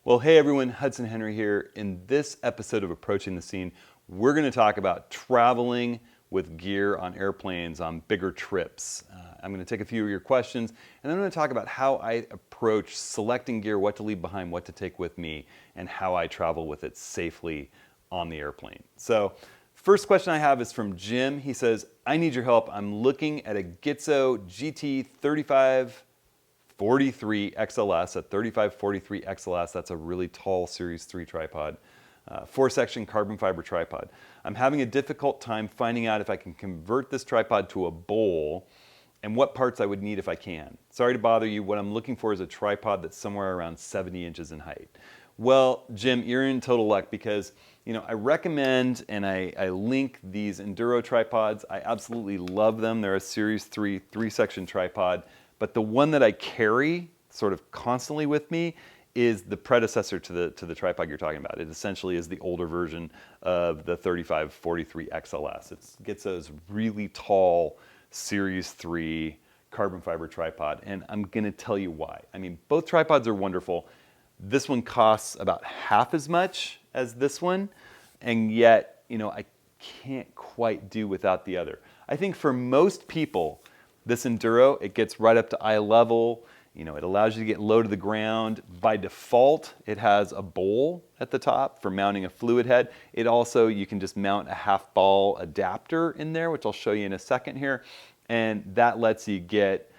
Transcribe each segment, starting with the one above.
Well, hey everyone, Hudson Henry here. In this episode of Approaching the Scene, we're going to talk about traveling with gear on airplanes on bigger trips. I'm going to take a few of your questions, and then I'm going to talk about how I approach selecting gear, what to leave behind, what to take with me, and how I travel with it safely on the airplane. So, first question I have is from Jim. He says, I need your help. I'm looking at a Gitzo GT35 43 XLS, a 3543 XLS. That's a really tall Series 3 tripod. 4-section carbon fiber tripod. I'm having a difficult time finding out if I can convert this tripod to a bowl and what parts I would need if I can. Sorry to bother you. What I'm looking for is a tripod that's somewhere around 70 inches in height. Well, Jim, you're in total luck because I recommend and I link these Enduro tripods. I absolutely love them. They're a Series 3 3-section tripod. But the one that I carry sort of constantly with me is the predecessor to the tripod you're talking about. It essentially is the older version of the 3543 XLS. It gets those really tall Series 3 carbon fiber tripod, and I'm gonna tell you why. I mean, both tripods are wonderful. This one costs about half as much as this one, and yet, I can't quite do without the other. I think for most people, this Enduro, it gets right up to eye level. It allows you to get low to the ground. By default, it has a bowl at the top for mounting a fluid head. It also, you can just mount a half ball adapter in there, which I'll show you in a second here. And that lets you get,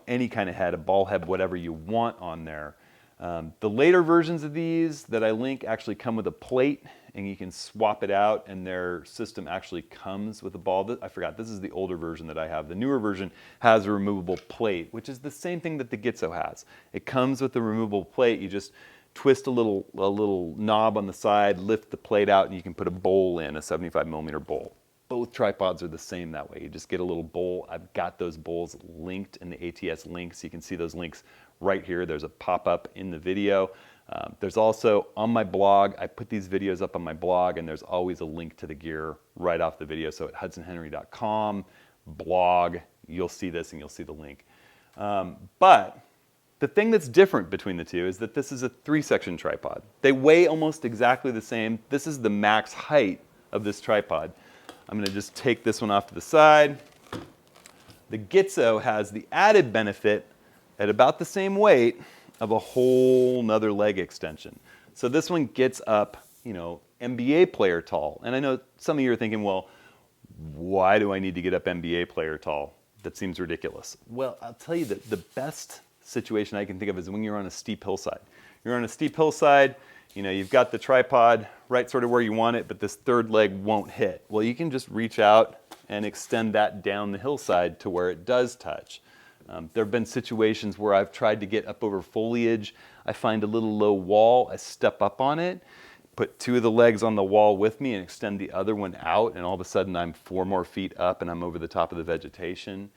any kind of head, a ball head, whatever you want on there. The later versions of these that I link actually come with a plate, and you can swap it out, and their system actually comes with a ball. I forgot, this is the older version that I have. The newer version has a removable plate, which is the same thing that the Gitzo has. It comes with a removable plate. You just twist a little knob on the side, lift the plate out, and you can put a bowl in, a 75 millimeter bowl. Both tripods are the same that way. You just get a little bowl. I've got those bowls linked in the ATS links. You can see those links right here. There's a pop-up in the video. There's also on my blog, I put these videos up on my blog, and there's always a link to the gear right off the video. So at hudsonhenry.com, blog, you'll see this and you'll see the link. But the thing that's different between the two is that this is a 3-section tripod. They weigh almost exactly the same. This is the max height of this tripod. I'm going to just take this one off to the side. The Gitzo has the added benefit at about the same weight of a whole nother leg extension. So this one gets up, NBA player tall. And I know some of you are thinking, well, why do I need to get up NBA player tall? That seems ridiculous. Well, I'll tell you that the best situation I can think of is when you're on a steep hillside. You're on a steep hillside, you've got the tripod right sort of where you want it, but this third leg won't hit. Well, you can just reach out and extend that down the hillside to where it does touch. There have been situations where I've tried to get up over foliage. I find a little low wall, I step up on it, put 2 of the legs on the wall with me and extend the other one out, and all of a sudden I'm 4 more feet up and I'm over the top of the vegetation.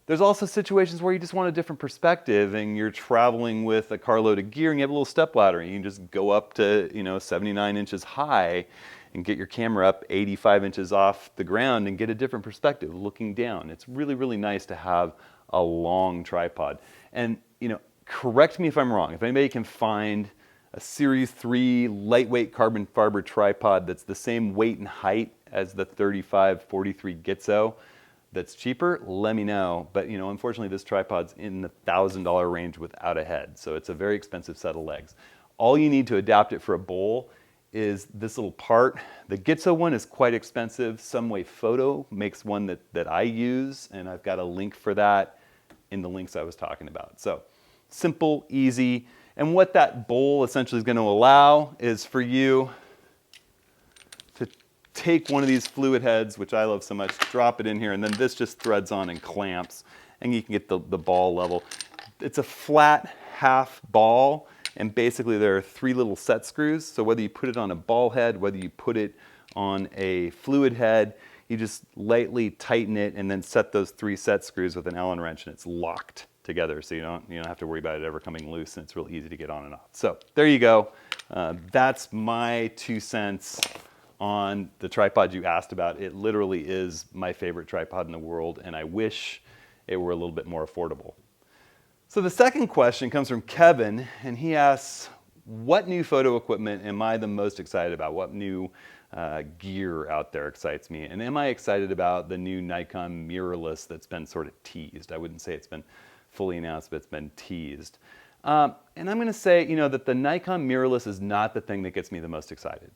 There's also situations where you just want a different perspective and you're traveling with a carload of gear and you have a little stepladder and you can just go up to 79 inches high and get your camera up 85 inches off the ground and get a different perspective looking down. It's really, really nice to have a long tripod. And correct me if I'm wrong. If anybody can find a Series 3 lightweight carbon fiber tripod that's the same weight and height as the 3543 Gitzo that's cheaper, let me know. But unfortunately this tripod's in the $1,000 range without a head. So it's a very expensive set of legs. All you need to adapt it for a bowl is this little part. The Gitzo one is quite expensive. Someway Photo makes one that I use, and I've got a link for that in the links I was talking about. So simple, easy, and what that bowl essentially is going to allow is for you to take one of these fluid heads, which I love so much, drop it in here, and then this just threads on and clamps, and you can get the ball level. It's a flat half ball, and basically there are 3 little set screws. So whether you put it on a ball head, whether you put it on a fluid head, you just lightly tighten it and then set those 3 set screws with an Allen wrench, and it's locked together. So you don't have to worry about it ever coming loose, and it's real easy to get on and off. So there you go. That's my 2 cents on the tripod you asked about. It literally is my favorite tripod in the world, and I wish it were a little bit more affordable. So the second question comes from Kevin, and he asks, what new photo equipment am I the most excited about? What new gear out there excites me? And am I excited about the new Nikon mirrorless that's been sort of teased? I wouldn't say it's been fully announced, but it's been teased. And I'm going to say, that the Nikon mirrorless is not the thing that gets me the most excited.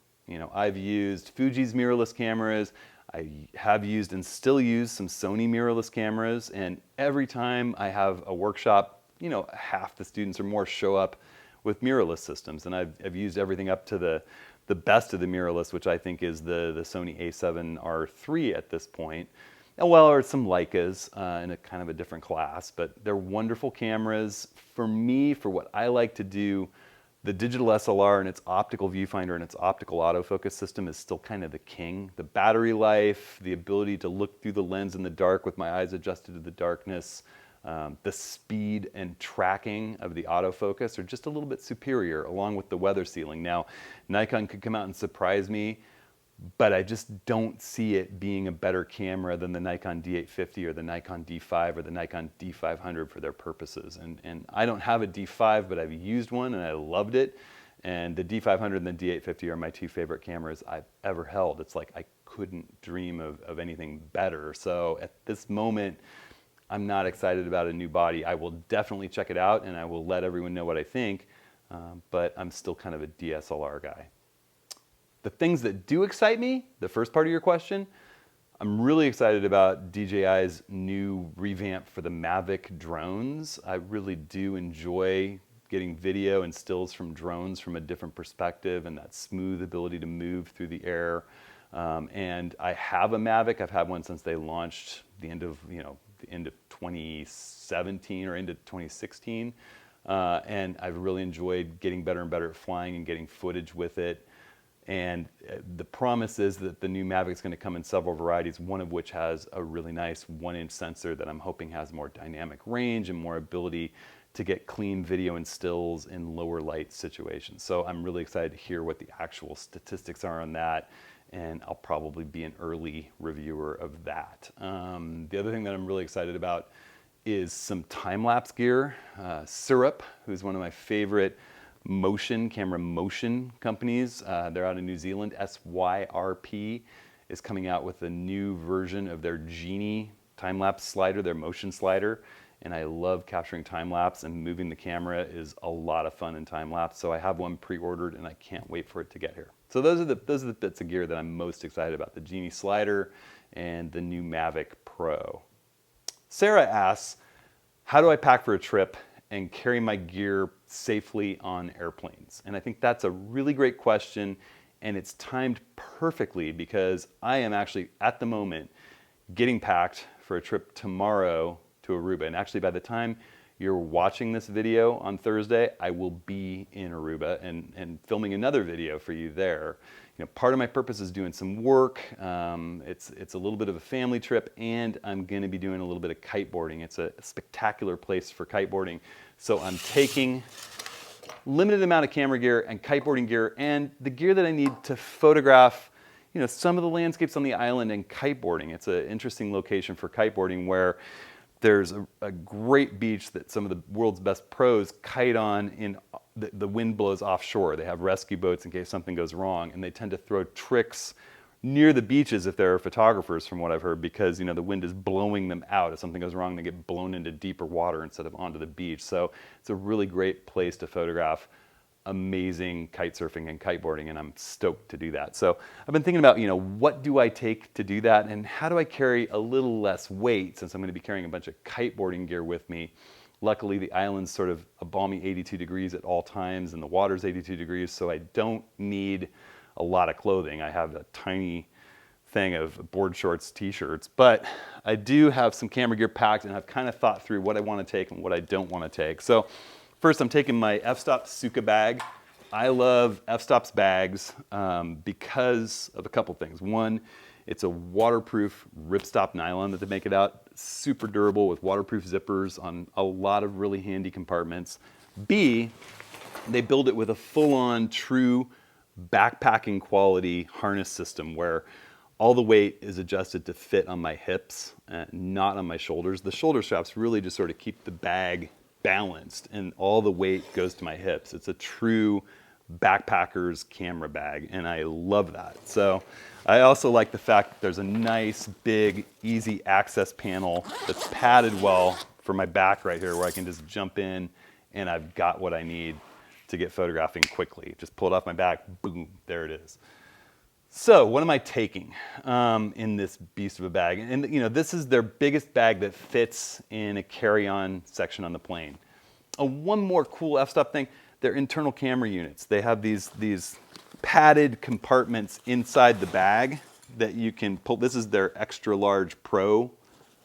I've used Fuji's mirrorless cameras. I have used and still use some Sony mirrorless cameras. And every time I have a workshop, half the students or more show up with mirrorless systems. And I've used everything up to the best of the mirrorless, which I think is the Sony a7R III at this point. Or some Leicas in a kind of a different class, but they're wonderful cameras. For me, for what I like to do, the digital SLR and its optical viewfinder and its optical autofocus system is still kind of the king. The battery life, the ability to look through the lens in the dark with my eyes adjusted to the darkness, the speed and tracking of the autofocus are just a little bit superior, along with the weather sealing. Now, Nikon could come out and surprise me, but I just don't see it being a better camera than the Nikon D850 or the Nikon D5 or the Nikon D500 for their purposes. And I don't have a D5, but I've used one and I loved it. And the D500 and the D850 are my two favorite cameras I've ever held. It's like I couldn't dream of anything better. So at this moment, I'm not excited about a new body. I will definitely check it out and I will let everyone know what I think, but I'm still kind of a DSLR guy. The things that do excite me, the first part of your question, I'm really excited about DJI's new revamp for the Mavic drones. I really do enjoy getting video and stills from drones from a different perspective and that smooth ability to move through the air. And I have a Mavic. I've had one since they launched the end of 2017 or into 2016. And I've really enjoyed getting better and better at flying and getting footage with it. And the promise is that the new Mavic is going to come in several varieties, one of which has a really nice 1-inch sensor that I'm hoping has more dynamic range and more ability to get clean video and stills in lower light situations. So I'm really excited to hear what the actual statistics are on that, and I'll probably be an early reviewer of that. The other thing that I'm really excited about is some time-lapse gear. Syrup, who's one of my favorite camera motion companies. They're out of New Zealand. SYRP is coming out with a new version of their Genie time-lapse slider, their motion slider. And I love capturing time-lapse, and moving the camera is a lot of fun in time-lapse. So I have one pre-ordered and I can't wait for it to get here. So those are the bits of gear that I'm most excited about, the Genie slider and the new Mavic Pro. Sarah asks, how do I pack for a trip and carry my gear safely on airplanes? And I think that's a really great question, and it's timed perfectly because I am actually at the moment getting packed for a trip tomorrow to Aruba. And actually, by the time you're watching this video on Thursday, I will be in Aruba and filming another video for you there. Part of my purpose is doing some work. It's a little bit of a family trip, and I'm going to be doing a little bit of kiteboarding. It's a spectacular place for kiteboarding. So I'm taking limited amount of camera gear and kiteboarding gear and the gear that I need to photograph some of the landscapes on the island and kiteboarding. It's an interesting location for kiteboarding where there's a great beach that some of the world's best pros kite on in the wind blows offshore. They have rescue boats in case something goes wrong, and they tend to throw tricks near the beaches if there are photographers, from what I've heard, because the wind is blowing them out. If something goes wrong, they get blown into deeper water instead of onto the beach. So it's a really great place to photograph amazing kite surfing and kiteboarding, and I'm stoked to do that. So I've been thinking about, what do I take to do that, and how do I carry a little less weight since I'm going to be carrying a bunch of kiteboarding gear with me. Luckily, the island's sort of a balmy 82 degrees at all times, and the water's 82 degrees, so I don't need a lot of clothing. I have a tiny thing of board shorts, t-shirts, but I do have some camera gear packed, and I've kind of thought through what I want to take and what I don't want to take. So first, I'm taking my f-stop Suka bag. I love f-stop's bags because of a couple things. One, it's a waterproof ripstop nylon that they make it out. Super durable with waterproof zippers on a lot of really handy compartments. B, they build it with a full-on true backpacking quality harness system where all the weight is adjusted to fit on my hips, not on my shoulders. The shoulder straps really just sort of keep the bag balanced and all the weight goes to my hips. It's a true backpacker's camera bag, and I love that. So I also like the fact that there's a nice, big, easy access panel that's padded well for my back right here, where I can just jump in and I've got what I need to get photographing quickly. Just pull it off my back, boom, there it is. So what am I taking in this beast of a bag? And you know, this is their biggest bag that fits in a carry-on section on the plane. One more cool f-stop thing, they're internal camera units. They have these padded compartments inside the bag that you can pull. This is their extra large Pro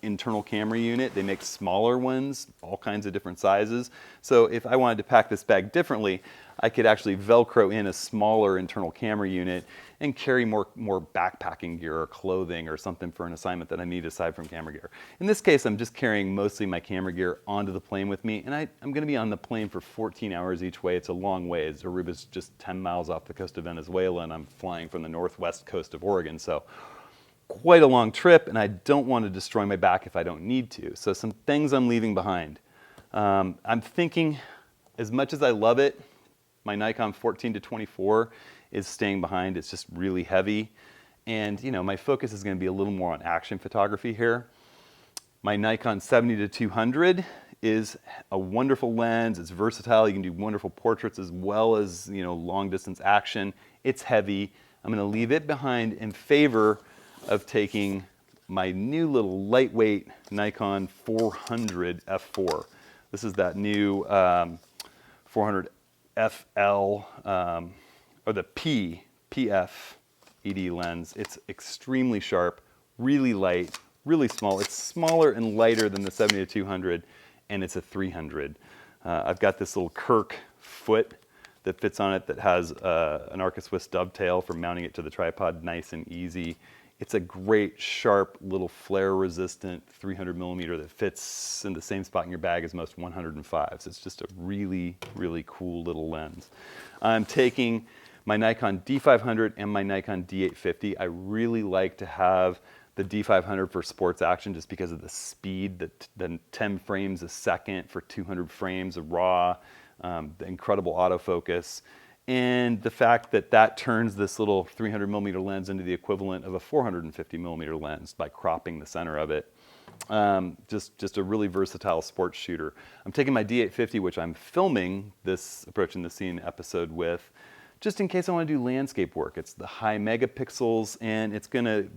internal camera unit. They make smaller ones, all kinds of different sizes. So if I wanted to pack this bag differently, I could actually Velcro in a smaller internal camera unit and carry more backpacking gear or clothing or something for an assignment that I need aside from camera gear. In this case, I'm just carrying mostly my camera gear onto the plane with me, and I'm gonna be on the plane for 14 hours each way. It's a long ways. Aruba's just 10 miles off the coast of Venezuela, and I'm flying from the northwest coast of Oregon. So quite a long trip, and I don't want to destroy my back if I don't need to. So some things I'm leaving behind. I'm thinking, as much as I love it, my Nikon 14-24 is staying behind. It's just really heavy. And you know, my focus is going to be a little more on action photography here. My Nikon 70-200 is a wonderful lens. It's versatile. You can do wonderful portraits as well as, you know, long distance action. It's heavy. I'm going to leave it behind in favor of taking my new little lightweight Nikon 400 f4. This is that new 400 FL, or the PF ED lens. It's extremely sharp, really light, really small. It's smaller and lighter than the 70-200, and it's a 300. I've got this little Kirk foot that fits on it that has an Arca Swiss dovetail for mounting it to the tripod, nice and easy. It's a great, sharp, little flare-resistant 300 millimeter that fits in the same spot in your bag as most 105s. It's just a really, really cool little lens. I'm taking my Nikon D500 and my Nikon D850. I really like to have the D500 for sports action just because of the speed, the 10 frames a second for 200 frames of RAW, the incredible autofocus, and the fact that that turns this little 300 millimeter lens into the equivalent of a 450 millimeter lens by cropping the center of it. Just a really versatile sports shooter. I'm taking my D850, which I'm filming this Approaching the Scene episode with, just in case I want to do landscape work. It's the high megapixels, and it's going to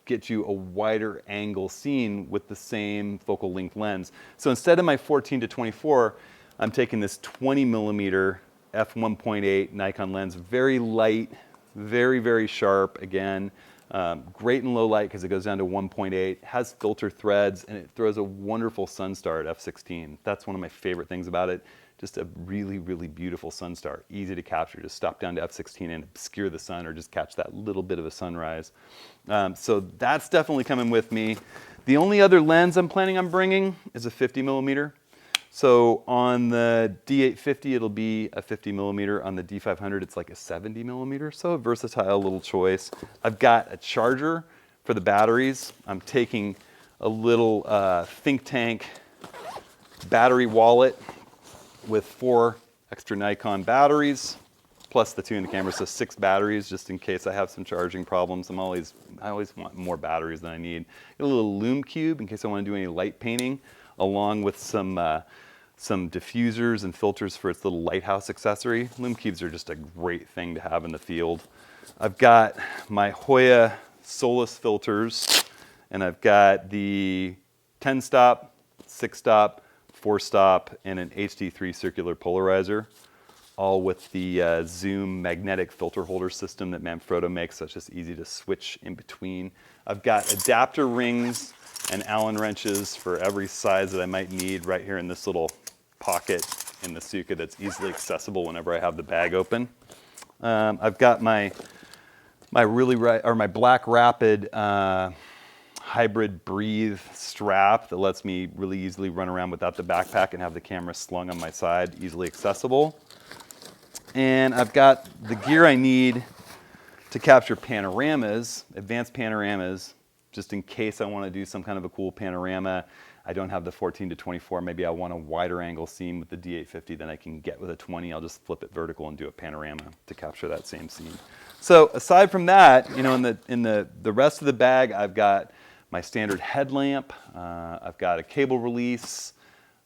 get you a wider angle scene with the same focal length lens. So instead of my 14-24, I'm taking this 20 millimeter f1.8 Nikon lens, very light, very, very sharp, again, great in low light because it goes down to 1.8, has filter threads, and it throws a wonderful Sunstar at f16. That's one of my favorite things about it. Just a really, really beautiful Sunstar, easy to capture. Just stop down to f16 and obscure the sun or just catch that little bit of a sunrise. So that's definitely coming with me. The only other lens I'm planning on bringing is a 50 millimeter. So on the D850, it'll be a 50 millimeter. On the D500, it's like a 70 millimeter. So a versatile little choice. I've got a charger for the batteries. I'm taking a little Think Tank battery wallet with 4 extra Nikon batteries, plus the 2 in the camera, so 6 batteries, just in case I have some charging problems. I always want more batteries than I need. Got a little Lume Cube in case I want to do any light painting, along with some diffusers and filters for its little lighthouse accessory. Lume Cubes are just a great thing to have in the field. I've got my Hoya Solus filters, and I've got the 10-stop, 6-stop, 4-stop, and an HD3 circular polarizer, all with the Zoom magnetic filter holder system that Manfrotto makes, so it's just easy to switch in between. I've got adapter rings and Allen wrenches for every size that I might need right here in this little pocket in the Suica that's easily accessible whenever I have the bag open. I've got my Black Rapid hybrid Breathe strap that lets me really easily run around without the backpack and have the camera slung on my side, easily accessible. And I've got the gear I need to capture panoramas, advanced panoramas, just in case I want to do some kind of a cool panorama. I don't have the 14 to 24. Maybe I want a wider angle scene with the D850 than I can get with a 20. I'll just flip it vertical and do a panorama to capture that same scene. So aside from that, you know, in the rest of the bag, I've got my standard headlamp. I've got a cable release.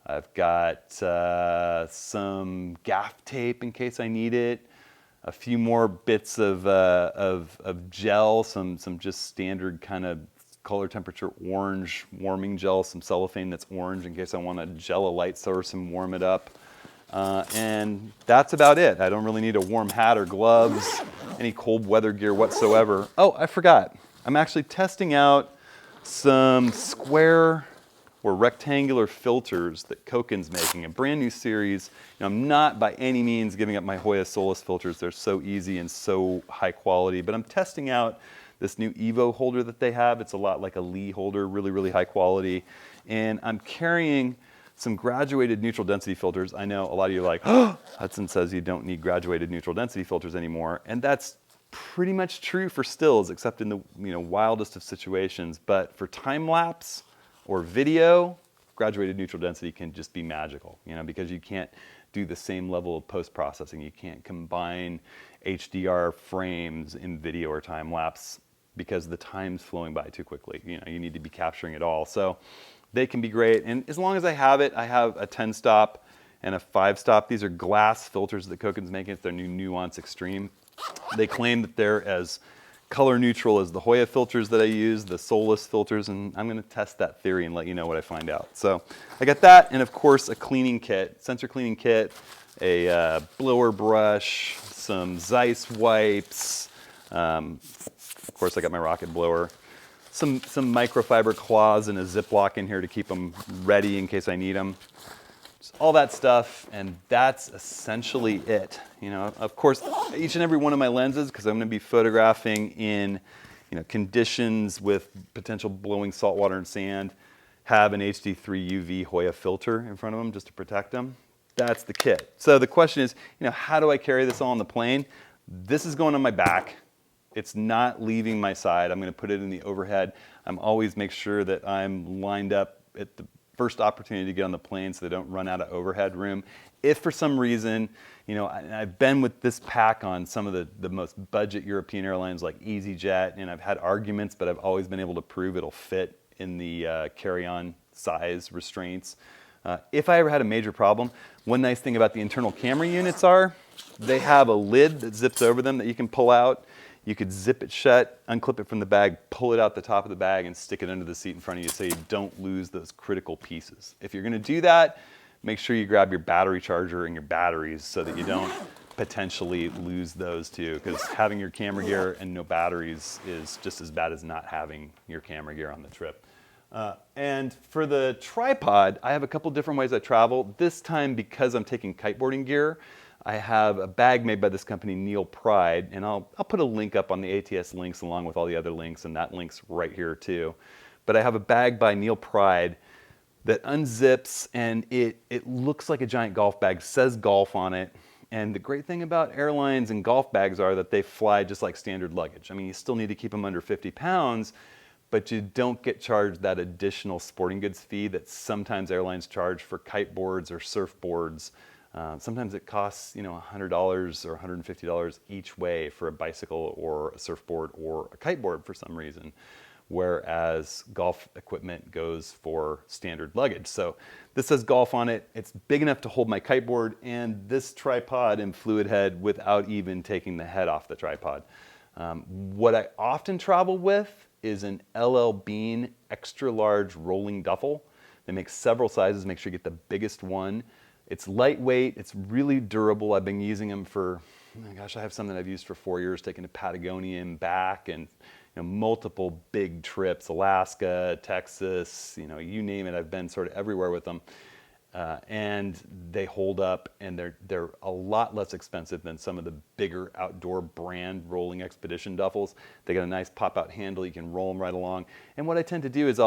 I've got some gaff tape in case I need it. A few more bits of gel, some just standard kind of color temperature orange warming gel, some cellophane that's orange in case I want to gel a light source and warm it up. And that's about it. I don't really need a warm hat or gloves, any cold weather gear whatsoever. Oh, I forgot. I'm actually testing out some square or rectangular filters that Koken's making, a brand new series. You know, I'm not by any means giving up my Hoya Solus filters. They're so easy and so high quality, but I'm testing out this new Evo holder that they have. It's a lot like a Lee holder, really, really high quality. And I'm carrying some graduated neutral density filters. I know a lot of you are like, oh, Hudson says you don't need graduated neutral density filters anymore. And that's pretty much true for stills, except in the wildest of situations. But for time lapse or video, graduated neutral density can just be magical, because you can't do the same level of post-processing. You can't combine HDR frames in video or time lapse because the time's flowing by too quickly. You need to be capturing it all. So they can be great. And as long as I have it, I have a 10-stop and a 5-stop. These are glass filters that Koken's making. It's their new Nuance Extreme. They claim that they're as color neutral as the Hoya filters that I use, the Solus filters, and I'm going to test that theory and let you know what I find out. So I got that, and of course a cleaning kit, sensor cleaning kit, a blower brush, some Zeiss wipes, of course I got my rocket blower, some microfiber cloths and a Ziploc in here to keep them ready in case I need them. Just all that stuff, and that's essentially it. Of course, each and every one of my lenses, because I'm going to be photographing in conditions with potential blowing salt water and sand, have an HD3 UV Hoya filter in front of them just to protect them. That's the kit. So the question is, how do I carry this all on the plane? This is going on my back. It's not leaving my side. I'm going to put it in the overhead. I'm always make sure that I'm lined up at the first opportunity to get on the plane so they don't run out of overhead room. If for some reason, I've been with this pack on some of the most budget European airlines like EasyJet, and I've had arguments, but I've always been able to prove it'll fit in the carry-on size restraints. If I ever had a major problem, one nice thing about the internal camera units are they have a lid that zips over them that you can pull out. You could zip it shut, unclip it from the bag, pull it out the top of the bag, and stick it under the seat in front of you so you don't lose those critical pieces. If you're going to do that, make sure you grab your battery charger and your batteries so that you don't potentially lose those too, because having your camera gear and no batteries is just as bad as not having your camera gear on the trip. And for the tripod, I have a couple different ways I travel. This time, because I'm taking kiteboarding gear, I have a bag made by this company, Neil Pride, and I'll put a link up on the ATS links along with all the other links, and that link's right here too. But I have a bag by Neil Pride that unzips, and it looks like a giant golf bag, says golf on it. And the great thing about airlines and golf bags are that they fly just like standard luggage. I mean, you still need to keep them under 50 pounds, but you don't get charged that additional sporting goods fee that sometimes airlines charge for kiteboards or surfboards. Sometimes it costs, $100 or $150 each way for a bicycle or a surfboard or a kiteboard for some reason, whereas golf equipment goes for standard luggage. So this says golf on it. It's big enough to hold my kiteboard and this tripod and fluid head without even taking the head off the tripod. What I often travel with is an LL Bean extra large rolling duffel. They make several sizes. Make sure you get the biggest one. It's lightweight, it's really durable. I've been using them for, I have some that I've used for 4 years, taking to Patagonia and back, and multiple big trips, Alaska, Texas, you name it. I've been sort of everywhere with them. And they hold up, and they're a lot less expensive than some of the bigger outdoor brand rolling expedition duffels. They got a nice pop-out handle, you can roll them right along. And what I tend to do is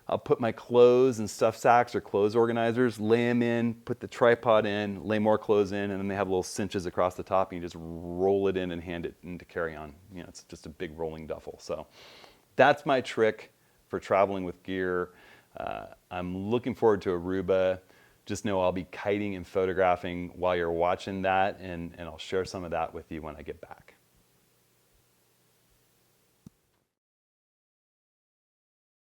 I'll put my clothes and stuff sacks or clothes organizers, lay them in, put the tripod in, lay more clothes in, and then they have little cinches across the top, and you just roll it in and hand it into carry-on. It's just a big rolling duffel. So that's my trick for traveling with gear. I'm looking forward to Aruba. Just know I'll be kiting and photographing while you're watching that, and I'll share some of that with you when I get back.